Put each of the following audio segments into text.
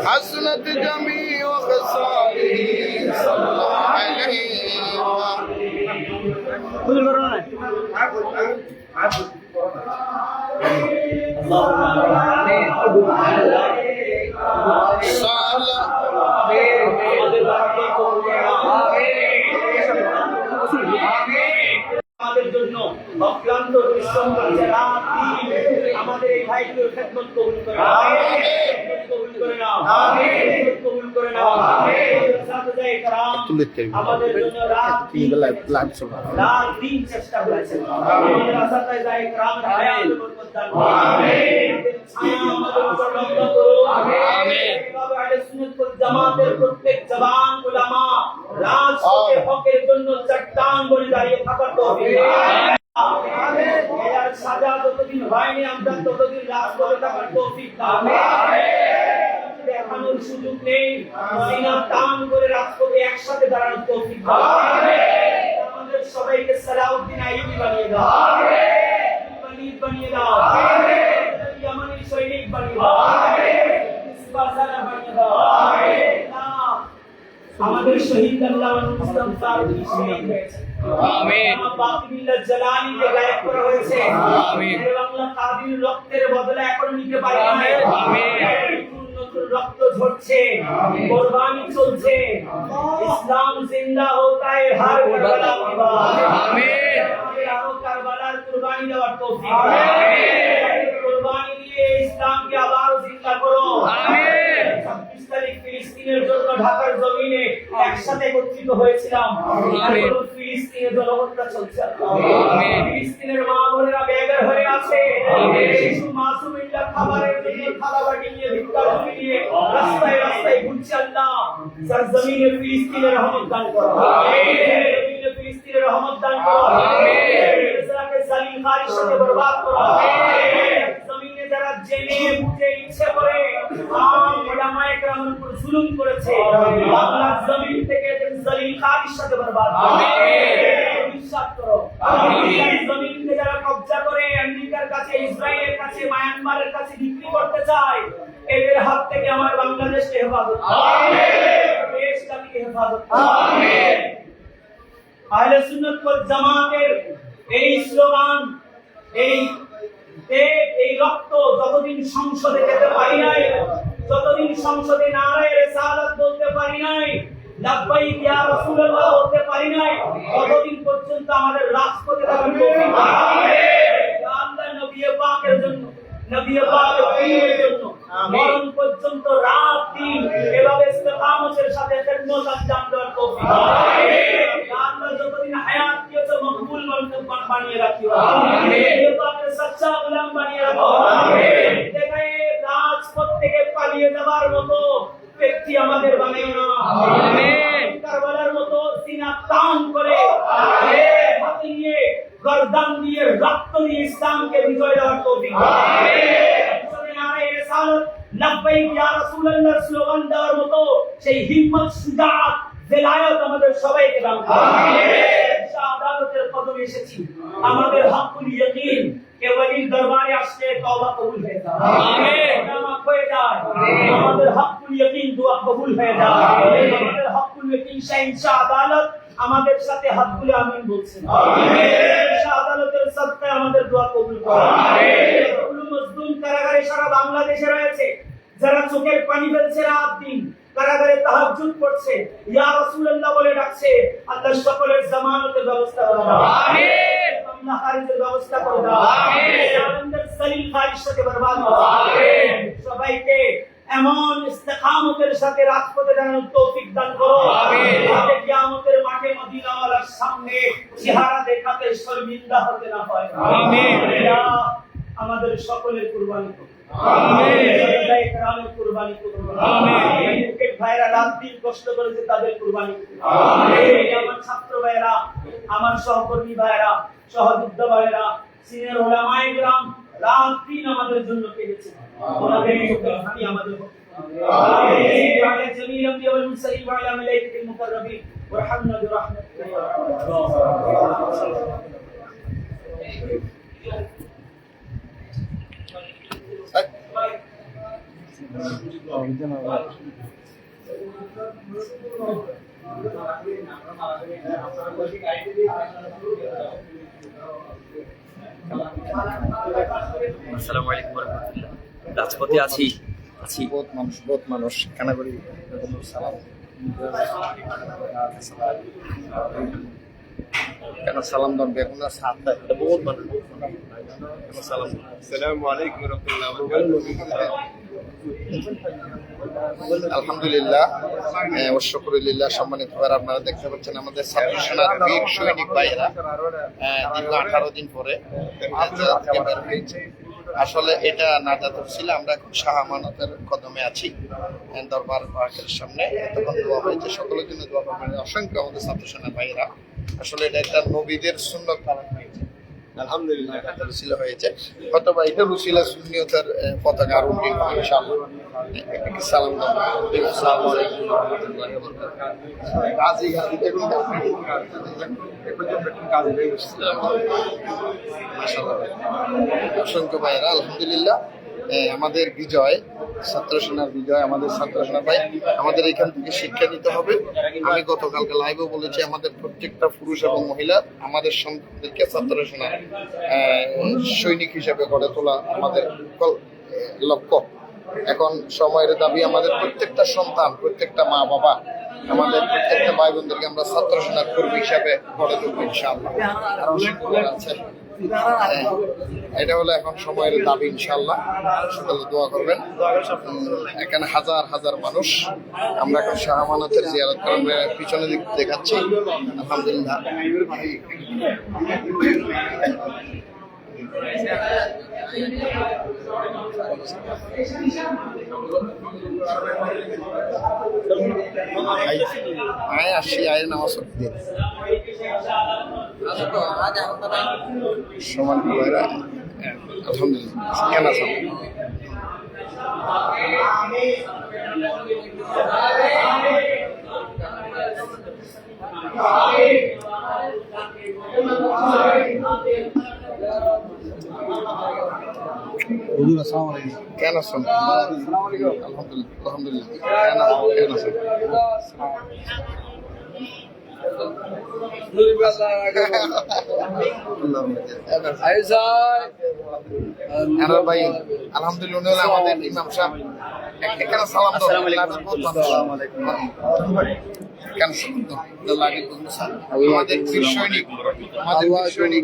حسنت جميع خصاله صلى الله عليه আমাদের জন্য অক্লান্ত পরিশ্রম করছে রাত দিন আমাদের এই ভাইগুলোর খেদমত কবুল করে নাও কবুল করে নাও কবুল করে নাও সাথে کرام আমাদের জন্য রাত দিন চেষ্টা করেছেন আমাদের আসাতায়ে کرام হায়াত বরকত দান করুন আমিন ছায়া আমাদের উপর রহমত করুন আমিন আহলে সুন্নাত ওয়াল জামাতের প্রত্যেক জবান উলামা রাজপথে হকের জন্য চট্টান বনে দাঁড়িয়ে থাকার তৌফিক আমিন এর সাজা যতদিন হয়নি আমরা ততদিন রাজপথে থাকার তৌফিক দান দেখানোর সুযোগ নেই সিনা টান করে রাজপথে একসাথে দাঁড়ানোর তৌফিক দান আমাদের সবাইকে সালাউদ্দিন আইয়ুবী বানিয়ে দাও আমিন বানিয়ে দাও আমিন ইয়ামানি সৈনিক বানিয়ে দাও আমিন ইসবাজানা বানিয়ে দাও আমিন আমাদের শহীদ আল্লামা মুস্তাফা শহীদ হয়েছে আমিন বাকিবিল্লাহ জালালি কে গায়েব করা হয়েছে আমিন বাংলা কাদির রক্তের বদলে এখনো নিতে পারি না আমিন নতুন রক্ত ঝরছে কুরবানি চলছে ইসলাম জিন্দা होता है हर কারবালা के बाद আমিন আরো কারবালার কুরবানি দেওয়ার তৌফিক আমিন কুরবানি দিয়ে ইসলামকে আবার জিন্দা করো আমিন 26 তারিখ ফিলিস্তিনের জন্য ঢাকার জমিনে একসাথে একত্রিত হয়েছিলাম আমিন ফিলিস্তিনের জনগণরা চলছে আমিন ফিলিস্তিনের মা বোনেরা বেঘর হয়ে আছে আমিন শিশু মাসুমিল্লাহ খাবারের জন্য থালা বাটি নিয়ে ভিক্ষা নিয়ে রাস্তায় রাস্তায় ঘুরছে আল্লাহ সরজমিনে ফিলিস্তিনের রহমত দান করো আমিন জমিনে ফিলিস্তিনের রহমত দান করো আমিন ইসরাকে জালিম খারিজ থেকে বরবাদ করো আমিন জমিনে যারা জেনে বুঝে ইচ্ছে করে উলামায়ে কেরামের উপর জুলুম করেছে, বাংলার জমিন থেকে জলিল খানের সাথে বরবাদ বিশ্বাস করো। জমিনকে যারা কবজা করে আমেরিকার কাছে, ইসরায়েলের কাছে, মায়ানমারের কাছে বিক্রি করতে চায়, এদের হাত থেকে আমার বাংলাদেশকে হেফাজত, দেশ জাতিকে হেফাজত। আহলে সুন্নাত ওয়াল জামাতের এই স্লোগান, এই রক্ত যতদিন সংসদে যেতে পারি নাই, যতদিন সংসদে নারায়ে রিসালাত বলতে পারি নাই, লাব্বাইক ইয়া রাসূলুল্লাহ বলতে পারি নাই, ততদিন পর্যন্ত আমাদের রাজপথে থাকার তৌফিক আল্লাহ নবী পাকের জন্য, নবী পাকের প্রেমের জন্য মরণ পর্যন্ত রাত দিন এভাবে ইস্তেকামতের সাথে খিদমত আঞ্জাম দেওয়ার তৌফিক আল্লাহ যতদিন হায়াত দিয়েছে মকবুল বানিয়ে রাখিও, নবী পাকের সচ্চা গোলাম বানিয়ে রাখো। দেখায় রাজপথ থেকে পালিয়ে যাবার মতো ব্যক্তি আমাদের বানাইও না। আমিন। কারবালার মতো সিনা টান করে হাতে নিয়ে গর্দান দিয়ে রক্ত দিয়ে ইসলামকে বিজয় দেওয়ার তৌফিক। আমিন। নারায়ে রিসালাত লাব্বাইক ইয়া রাসূলুল্লাহ স্লোগান দেওয়ার মতো সেই হিম্মত, শুজাআত, বেলায়েত আমাদের সবাইকে দান করুন। আমিন। শাহাদাতের কদমে এসেছি, আমাদের হকুল ইয়াকিন কে ওলির দরবারে আসলে তওবা কবুল হয়ে যায়। আমিন। নামাজ হয়ে যায়, আমাদের হকুল ইয়াকিন দোয়া কবুল হয়ে যায়। আমাদের হকুল ইয়াকিন শাহ আদালত আমাদের সাথে হাত তুলে আমিন বলছেন। আমিন। শাহ আদালতের সদকায় আমাদের দোয়া কবুল করুন। আমিন। কুল মজলুম কারাগারে সারা বাংলাদেশে রয়েছে, যারা চোখের পানি ফেলছে রাত দিন, কারাগারে তাহাজ্জুদ পড়ছে, ইয়া রাসূলুল্লাহ বলে ডাকছে, আল্লাহ সকলের জামানতের ব্যবস্থা করে দাও। আমিন। আল্লাহ খারিজের ব্যবস্থা করে দাও। আমিন। আমাদের সলিল খারিজ থেকে বরবাদ করো। আমিন। সবাইকে এমন ইস্তেকামতের সাথে রাজপথে দাঁড়ানোর তৌফিক দান করো, আমিন। যাতে কিয়ামতের মাঠে মদিনাওয়ালার সামনে চেহারা দেখাতে শর্মিন্দা হতে না হয়। আমিন। আল্লাহ আমাদের সকলের কুরবানি করো। আমিন। সাহাবায়ে কেরামের কুরবানি করো। আমিন। মুকেট ভাইরা রাত দিন কষ্ট করেছে, তাদের কুরবানি করো। আমিন। আমার ছাত্র ভাইরা, আমার সহকর্মী ভাইরা, সহযোদ্ধা ভাইরা, সিনিয়র উলামায়ে কেরাম রাত দিন আমাদের জন্য কেঁদেছে, ওনাদের চোখের পানি আমাদের আমিন। ওয়ালা জামিল আম্বিয়া ওয়াল মুরসালিন ওয়ালা মালাইকাতিল মুকাররাবিন ওয়ারহামনা বিরহমাতিকা ইয়া আসসালামু আলাইকুম ওয়া রাহমাতুল্লাহ। রাজপথে আছি বহুত মানুষ কানাগরি সালাম কেন সালাম দাম বেগুন সাথ দেয় বহুত মানুষ সালাম। আসসালামু আলাইকুম ওয়া রাহমাতুল্লাহি ওয়া বারাকাতুহু। আলহামদুলিল্লাহ ওয়া শুকরুলিল্লাহ। সম্মানিত ভাইরা, আপনারা দেখতে পাচ্ছেন আমাদের ছাত্র সেনার বীর সৈনিক ভাইরা দীর্ঘ 18 দিন পরে বের হয়েছে। আসলে এটা নাজাতুল ছিল, আমরা এখন শাহ আমানতের কদমে আছি দরবার পাকের সামনে। এতক্ষণ দোয়া হয়েছে, সকলের জন্য দোয়া করবেন। অসংখ্য আমাদের ছাত্র সেনা ভাইরা, আসলে এটা একটা নবীদের সুন্নাত পালন হয়েছে, আলহামদুলিল্লাহ রুসিল হয়েছে। হয়তো বা এটা রুসিলা সুন্নিয়তের পতাকা আর উন্নীত হবে ইনশাআল্লাহ। সালাম দাও। আসসালামু আলাইকুম ওয়া রাহমাতুল্লাহি ওয়া বারাকাতুহু। গাজী দেখুন মাশাআল্লাহ। অসংখ্য ভাইরা, আলহামদুলিল্লাহ আমাদের বিজয়, ছাত্র সেনার বিজয়, আমাদের ছাত্র সেনা ভাই, আমাদের এখান থেকে শিক্ষা নিতে হবে। আমি গতকালকে লাইভে বলেছি, আমাদের প্রত্যেকটা পুরুষ এবং মহিলা আমাদের সন্তানদেরকে ছাত্র সেনা সৈনিক হিসেবে গড়ে তোলা আমাদের লক্ষ্য। এখন সময়ের দাবি, আমাদের প্রত্যেকটা সন্তান, প্রত্যেকটা মা বাবা, আমাদের প্রত্যেকটা ভাই বোনদেরকে আমরা ছাত্র সেনার কর্মী হিসাবে গড়ে তুলব ইনশাআল্লাহ। আর অসংখ্য আছে, এটা হলো এখন সময়ের দাবি ইনশাআল্লাহ। সকলে দোয়া করবেন। এখানে হাজার হাজার মানুষ, আমরা এখন শাহ আমানতের জিয়ারত করার পিছনে দিক দেখাচ্ছি। আলহামদুলিল্লাহ আয় আসি, আয়ের নামাজ দিন সমান। আলহামদুলিল্লাহ কেন আছেন? কেন আছেন? আলহামদুলিল্লাহ আলহামদুলিল্লাহ। কেন আছেন? আনার ভাই আলহামদুলিল্লাহ উনি হলো আমাদের ইমাম সাহেব। এখানে সালাম দাও। কেন সালাম দাও? আমাদের বীর সৈনিক, আমাদের বীর সৈনিক,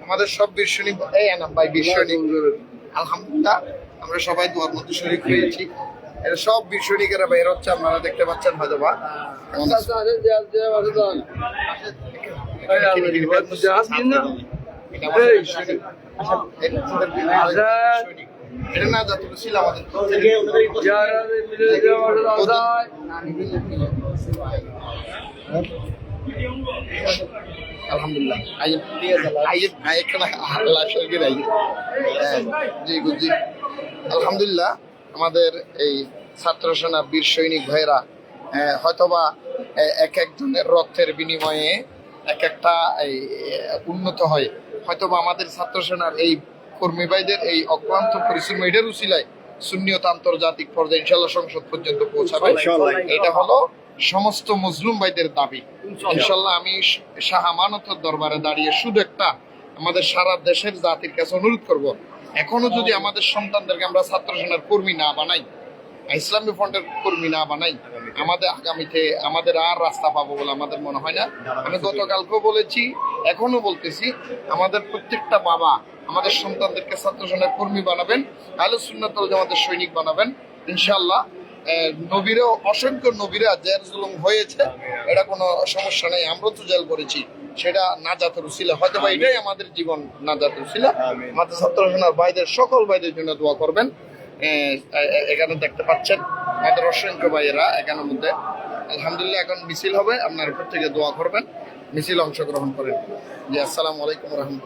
আমাদের সব বীর সৈনিক এই আনাম ভাই বীর সৈনিক। আলহামদুলিল্লাহ আমরা সবাই দোয়ার মধ্যে শরীক হয়েছি। এরা সব বীর সৈনিকেরা বের হচ্ছে, আপনারা দেখতে পাচ্ছেন হয়তো বা। এটা না যত ছিল আমাদের আলহামদুলিল্লাহ আলহামদুলিল্লাহ আমাদের এই ছাত্র সেনা বীর সৈনিক ভাইরা হয়তোবা এক একজনের রক্তের বিনিময়ে এক একটা উন্নত হয়। হয়তোবা আমাদের ছাত্র সেনার এই কর্মী ভাইদের এই অক্লান্ত পরিশ্রম এটার উসিলায় সুন্নিয়ত আন্তর্জাতিক পর্যায়ে ইনশাল্লাহ সংসদ পর্যন্ত পৌঁছাবে। এটা হলো সমস্ত মজলুম ভাইদের দাবি। ইনশাল্লাহ আমি শাহ আমানতের দরবারে দাঁড়িয়ে শুধু একটা আমাদের সারা দেশের জাতির কাছে অনুরোধ করব, এখনো যদি আমাদের সন্তানদেরকে আমরা ছাত্র সেনার কর্মী না বানাই, ইসলামী ফ্রন্টের কর্মী না বানাই, আমাদের আগামীতে আমাদের আর রাস্তা পাবো বলে আমাদের মনে হয় না। আমি গতকালকেও বলেছি, এখনো বলতেছি, আমাদের প্রত্যেকটা বাবা আমাদের সন্তানদেরকে ছাত্র সেনার কর্মী বানাবেন, আহলে সুন্নাত ওয়াল জামাতের সৈনিক বানাবেন। ইনশাআল্লাহ নবীরা, অসংখ্য নবীরা জেল জুলুম হয়েছে, এটা কোনো সমস্যা নেই। আমরা তো জেল করেছি, সেটা নাজাতের উসিলা, হয়তো বা এটাই আমাদের জীবন নাজাতের উসিলা। আমাদের ছাত্র সেনার ভাইদের, সকল ভাইদের জন্য দোয়া করবেন। এখানে দেখতে পাচ্ছেন আমাদের অসংখ্য ভাইয়েরা এখানের মধ্যে। আলহামদুলিল্লাহ এখন মিছিল হবে, আপনার প্রত্যেকে দোয়া করবেন, মিছিল অংশগ্রহণ করেন। জি আসসালামু আলাইকুম রহমতুল্লাহ।